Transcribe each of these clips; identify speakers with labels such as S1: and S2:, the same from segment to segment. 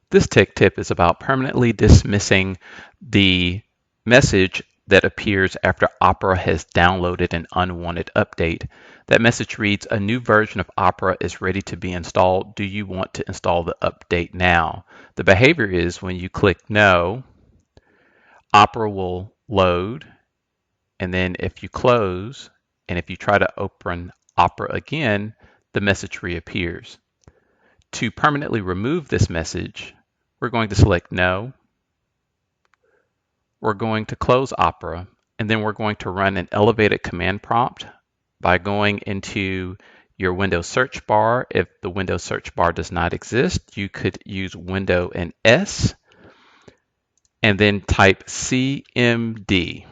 S1: This tech tip is about permanently dismissing the message that appears after Opera has downloaded an unwanted update. That message reads, "A new version of Opera is ready to be installed. Do you want to install the update now?" The behavior is when you click no, Opera will load, and then if you close, and if you try to open Opera again, the message reappears. To permanently remove this message, we're going to select no. We're going to close Opera, and then we're going to run an elevated command prompt by going into your Windows search bar. If the Windows search bar does not exist, you could use Window and S, and then type CMD.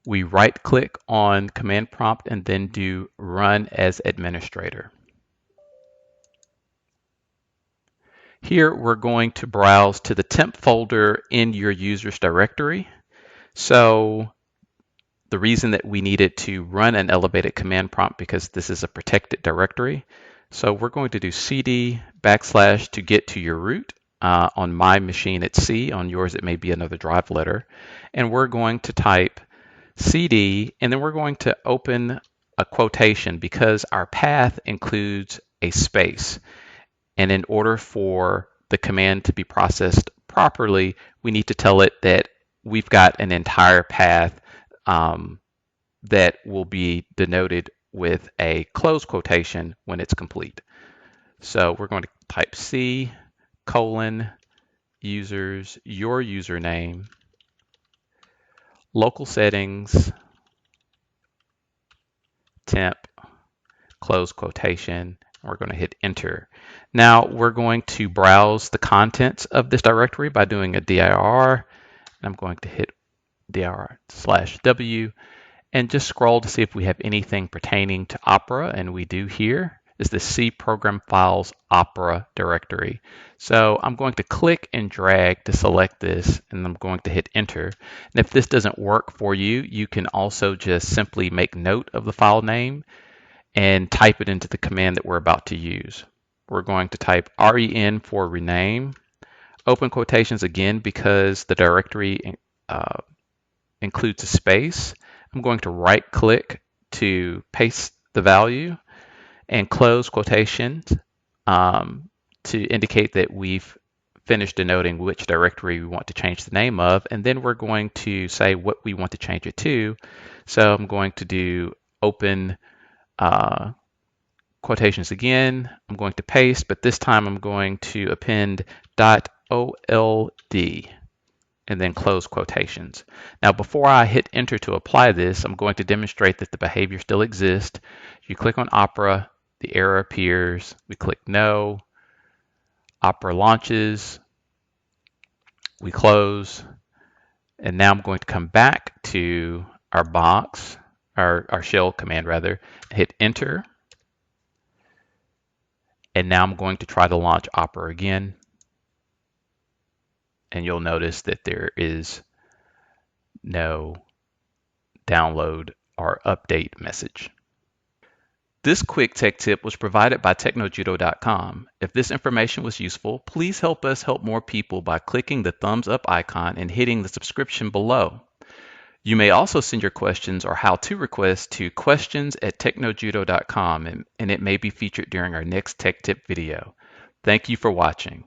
S1: We right-click on command prompt and then do Run as Administrator. Here we're going to browse to the temp folder in your users directory. So the reason that we needed to run an elevated command prompt because this is a protected directory. So we're going to do CD / to get to your root. On my machine it's C, on yours it may be another drive letter. And we're going to type CD, and then we're going to open a quotation because our path includes a space. And in order for the command to be processed properly, we need to tell it that we've got an entire path that will be denoted with a close quotation when it's complete. So we're going to type C : users, your username, local settings, temp, close quotation. We're going to hit enter. Now we're going to browse the contents of this directory by doing a dir. And I'm going to hit dir/w and just scroll to see if we have anything pertaining to Opera, and we do here. Is the C program files Opera directory. So I'm going to click and drag to select this, and I'm going to hit enter. And if this doesn't work for you, you can also just simply make note of the file name and type it into the command that we're about to use. We're going to type REN for rename, open quotations again because the directory includes a space. I'm going to right click to paste the value and close quotations to indicate that we've finished denoting which directory we want to change the name of, and then we're going to say what we want to change it to. So I'm going to do open quotations again. I'm going to paste, but this time I'm going to append .old and then close quotations. Now before I hit enter to apply this, I'm going to demonstrate that the behavior still exists. You click on Opera, the error appears, we click no, Opera launches, we close, and now I'm going to come back to our box, our shell command rather, hit enter, and now I'm going to try to launch Opera again, and you'll notice that there is no download or update message. This quick tech tip was provided by technojudo.com. If this information was useful, please help us help more people by clicking the thumbs up icon and hitting the subscription below. You may also send your questions or how-to requests to questions@technojudo.com, and it may be featured during our next tech tip video. Thank you for watching.